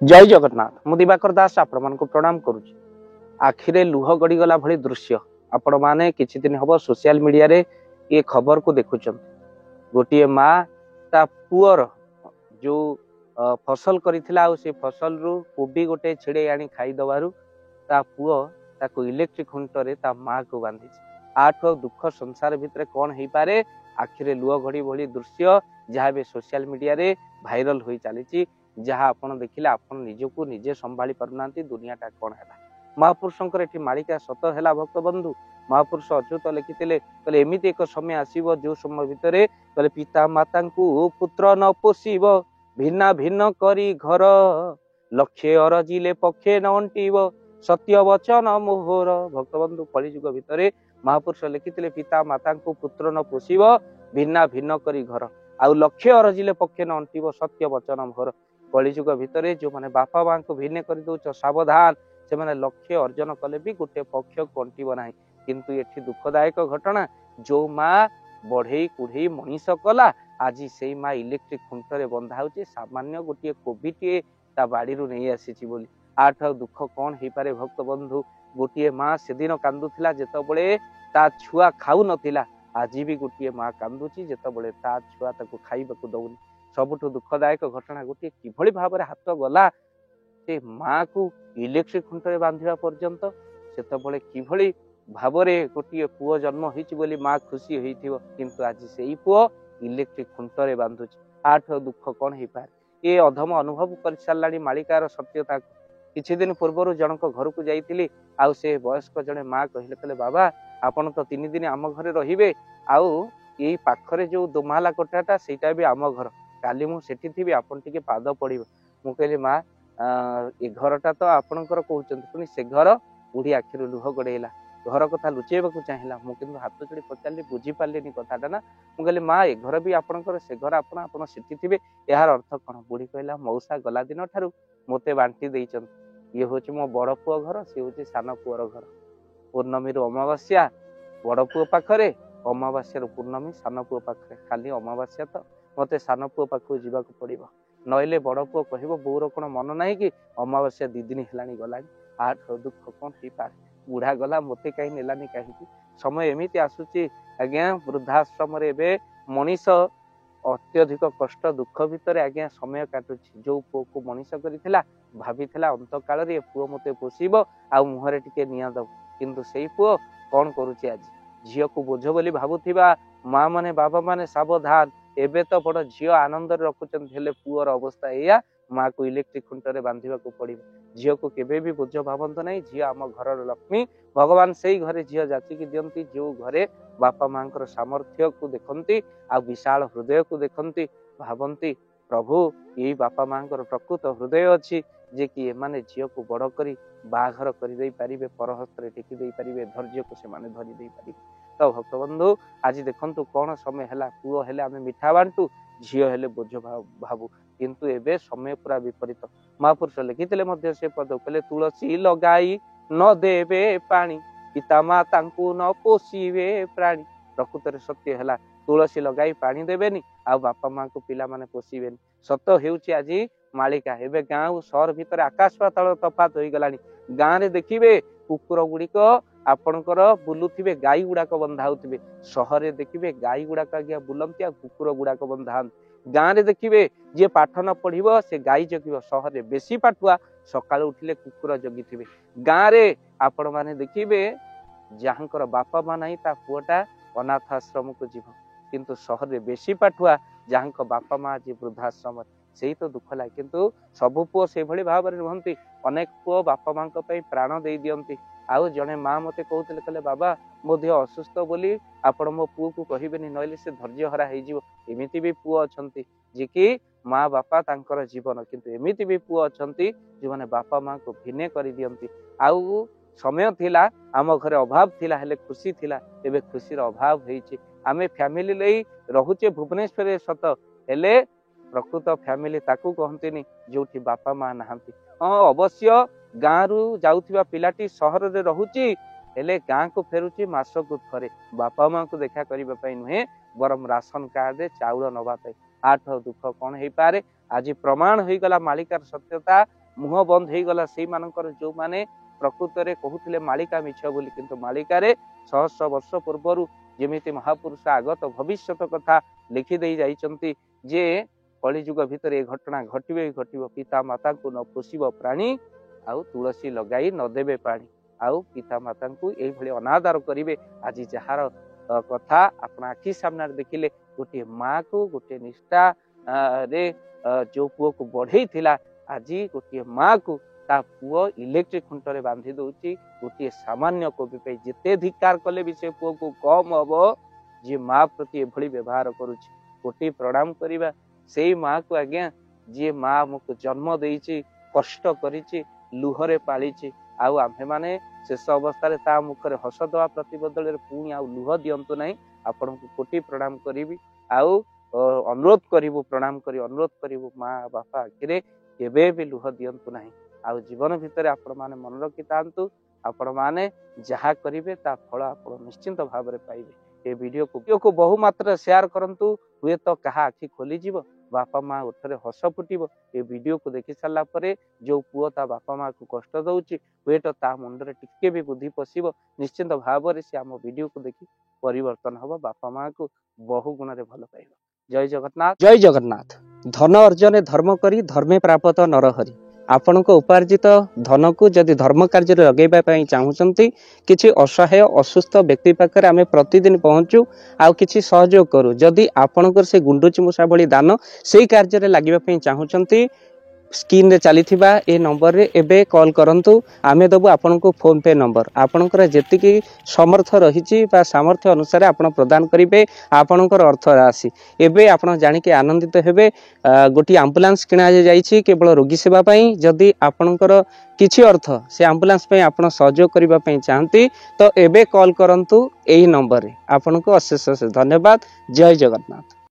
जय जगन्नाथ मु दिवाकर दास आपण को प्रणाम करुच्ची। आखिरे लुह गड़ीगला भली दृश्य आपण माने किछि दिन हबो सोशल मीडिया रे ये खबर को देखुचन। गोटे माँ ता पुअर जो फसल करिथिला आ से फसल रु कोबी गोटे छिड़े आनी खाई दबारु ता पुओ ताको इलेक्ट्रिक खुंटरे ता माँ को बांधी। आठ दुख संसार भितर कौन हो पारे आखिरे लुह घड़ी भली दृश्य जहाँ भी सोशल मीडिया रे भाइराल हो चली जहाँ आपन देखिले आपन निजको निजे संभाली पारना दुनियाटा कौन है। महापुरुषंकर एठी मालिका सत है भक्त बंधु महापुरुष अच्युत लिखिते कहले एमिति एक समय आसीबो जो समय भितर कहले पिता माता को पुत्र न पोषिब भिन्ना भिन्न करी घर लक्ष्य अरजिले पक्षे न अंटिब सत्य वचन मोहर। भक्त बंधु कलिजुग भितर महापुरुष लिखिते पिता माता को पुत्र न पोषिब भिन्ना भिन्न करी घर आउ लक्ष्य अरजिले पक्षे न अंटिब सत्य वचन मोहर। कलिजुग भितर जो माने बापा माँ को भिन्न कर दौच सावधान से माने लक्ष्य अर्जन कले भी गोटे पक्ष को अंटिब ना। किंतु एठी दुखदायक घटना जो माँ बढ़ई कुढ़ई मनीष कला आज से माँ इलेक्ट्रिक खुंटरे बंधा होचे सामान्य गोटे कोबीटे ता बाड़ी नहीं आसी बोली। आठ दुख कौन हो पारे भक्त बंधु गोटे माँ से दिन कांदुला जितेबले ता छुआ खाऊ नथिला आज भी गोटे माँ कांदुची जितेबले ता छुआ ताको खाइबाकू दउनी। सबुठ दुखदायक घटना गोटे किभली भाव हाथ गला से माँ को इलेक्ट्रिक खुंटरे बांधिबा पर्यंत सेतबले किभली भावरे गोटे पुओ जन्म होइछि बोली माँ खुशी होइथिबो किंतु आज सेई पुओ इलेक्ट्रिक खुंटरे बांधुछि। आठ दुख कौन हो पारे ये अधम अनुभव कर साराणी मालिकार सत्यता। किछि दिन पूर्व जनक घर को जाइतिली आउ से वयस्क जने माँ कहले कहले बाबा आपण तो 3 दिन आम घरे रहिबे आउ ये पाखरे जो दोमाला कोठाटा सेटा भी आम घर काली मु सेठी थिबी आपण टिके पाद पड़िबो। मु कहली माँ ए घरटा तो आपणकर कहउचंती पुनी से घर बुढ़ी आखिर लुह गड़ेला घर कथा लुचेबाकू चाहिला मु किंतु हाथ जोड़ी पचारि बुझी पार्लेनी कथाटा ना। मु कहली माँ ए घर भी आपणकर से घर आपण आपण सेठी थिबे यार अर्थ कौन। बुढ़ी कहला मौसा गला दिन ठारू मते बांटी देइचन ये हूँ मो बड़ पुओ घर सी हूँ सान पुअर घर पूर्णमी अमावास्या बड़ पुओ पाखरे अमावास्या पूर्णमी सान पुओ पाखरे खाली अमावास्या तो मते सान पुओ पाखु जीवाकू पड़िबो नइले बड़ पुओ कहबो बोर कोन मन नाही कि अमावास्या 2 दिन हेलानी गलानी। आठ दुख कौन हो पारे बुढ़ा गला मते कहीं नेलानी कहीं समय एमती आसूची आज्ञा वृद्धाश्रम रे मनीष अत्यधिक कष्ट दुख भितर आज्ञा समय काटुची। जो पुओ को मनीष करिथिला भाविथिला अंत काल रे पुओ मते पोषिबो आ मुहरे टिके निया दब किंतु सेई पुओ कौन करूची आज झियो को बोझ बोली भाबुथिबा माँ माने बाबा माने सावधान एबे तो बड़ झियो आनंद रखुचंत हेले पुओर अवस्था एया माँ को इलेक्ट्रिक खुंटरे बांधिबा को पड़िबो। झियो को केबे भी बोझ भावंत नहीं झियो आम घर लक्ष्मी भगवान से घरे झियो जाचिकी दियंती जो घरे बापा माँ सामर्थ्य को देखती आ विशाल हृदय को देखती भावंती प्रभु यही बापा माँ प्रकृत हृदय अच्छी जे कि एमाने झियो को बड़ करी बाघर कर पारे परहस्तर टेकी दे पारे धैर्य को से धरी दे पारे। तो भक्त बंधु आज देखंतु कौन समय है पुओ हेले आमे मिठा बांटू झियो हेले बोझ भावु किंतु एबे समय पूरा विपरीत। महापुरुष लिखिते मध्य से पद कहले तुलसी लगाई न देवे पानी पिता माता न पोषिबे प्राणी। प्रकृत सत्य है तुलसी लगाई पानी देवेनी आ बापा माँ को पिला माने पोषिबेनी। सत हेउची आज मालिका एबे गाँव सहर भितर आकाश पाताल तफात हो गलानी। गाँव रे देखिबे कुकुर गुड़िक आपणकर बुलुथिबे गाई गुड़ाक बंधा होथिबे सहर देखिबे गाई गुड़ाक आज्ञा बुलंती आ कुकुर गुड़ाक बंधा। गाँव रे देखिबे जे पाठ न पढ़िबो से गाई जगिबो सहर रे बेसी पाठुआ सकाळ उठिले कुकुर जगिथिबे। गाँव रे आपण माने देखिबे जहाँकर बापा माँ नहीं ता पुओटा अनाथ आश्रम को जीव किंतु सहर रे बेसी पाठुआ जहाँ बापा माँ जी वृद्धाश्रम से तो दुख लगे किंतु सबु पुओ से भली भाव में रुहंती। अनेक पुओ बापा माँ प्राण दे दियंती। आउ जने माँ मते कहते कहले बाबा मो देह असुस्थ बोली आपण मो पुओ को कहबेनी नइले से धैर्य हरा हो जीवो। एमिति भी पुओ अछंती जे कि माँ बापा तांकर जीवन किंतु एमिति भी पुओ अछंती जो माने बापा माँ को भिने करि दियंती। आउ समय थिला आम घरे अभाव थिला हेले खुशी थिला एबे खुशी रो अभाव होईची। आमे फैमिली लई रहुचे भुवनेश्वर सत हेले प्रकृत फैमिली ताकू कहंतिनी जोठी बापा माँ नहांती। हाँ अवश्य गाँ रु जाउथिबा पिलाटी सहर रे रहुची हेले गाँ को फेरुची मासकु थरे बापा माँ को देखा करिबा पई नुहे बरम राशन कार्ड रे चाउल नबा पई। आठ दुख कौन हो पारे आज प्रमाण हो गला मालिकार सत्यता मुह बंद हो गला से मानकर जो माने प्रकृत रे कहूथिले मालिका मिछ बोली किंतु मालिकारे सहस्र वर्ष पूर्व जेमिति महापुरुष आगत भविष्यत कथा लिखि दे जाइचंती जे कलिजुग भितर ए घटना घटिबे घटिबो पिता माता को न पोषिब प्राणी आउ तुलसी लगाई न देबे पानी आउ पिता माता को एई भली अनादर करिवे। आज जहार कथा अपना आखि सामने देखिले गोटे माँ को गोटे निष्ठा रे जो पुओ को बढ़ई थिला आज गोटे माँ को ता पुओ इलेक्ट्रिक खुंटरे बांधी दउची गोटे सामान्य कवि पे जेते धिकार कले भी से पुओ को कम हबो जे माँ प्रति एभली व्यवहार करूची गोटे प्रणाम करिबा सेई माँ को आज्ञा जे माँ हमको जन्म देइची कष्ट करिची लुहरे पालिची आउ आम्भे माने शेष अवस्था ता मुखरे हस दवा प्रतिबदल पुणी आउ लुह दियंतु नहीं आपण को कोटि प्रणाम करिबी आउ अनुरोध करिबु प्रणाम करी अनुरोध करिबु माँ बापा आखिरे केबे भी लुह दियंतु नहीं आउ जीवन भितर आपण माने मन रखि तांतु आपण माने जहा करिवे ता फल आपण निश्चिंत भाव रे पाइबे। ए वीडियो को बहु मात्रा शेयर करंतु हुए तो कहा आखि खोली जीव बापा माँ उठरे हस फुटिब। ए वीडियो को देखि सारा परे जो पुओ ता बापा माँ को कष्ट दउची हुए तो ता मुंडरे टिके भी बुद्धि पशिब निश्चिंत भाव रे से आम वीडियो को देखि परिवर्तन हबो बापा माँ को बहु गुण रे भल पाइबो। जय जगन्नाथ जय जगन्नाथ। धन अर्जन धर्म करी धर्मे प्राप्त नरहरि आपण उपार्जित धन को जदि धर्म कार्य लगेबा पई चाहूचंती किछि असहाय असुस्थ व्यक्ति पाखरे आमे प्रतिदिन पहुंचू आउ किछि सहयोग करू जदि आपणकर से गुंडुची मूषा भली दान सेही कार्य रे लागिबा पई चाहूचंती स्क्रीन रे चली ए नंबर रे एबे कॉल करंतु आमे दबु आपन को फोन पे नंबर आपनकर जेतिकी समर्थ रहिची बा सामर्थ्य अनुसार आपण प्रदान करिवे आपनकर अर्थ राशि एबे आपण जानि के आनंदित हेबे। गोटी एम्बुलेंस किना जाईची केवल रोगी सेवा पई जदि आपनकर किछि अर्थ से एम्बुलेंस पई आपण सहयोग करिबा पई चाहंती तो एबे कॉल करंतु एही नंबर रे आपन को अशेष धन्यवाद। जय जगन्नाथ।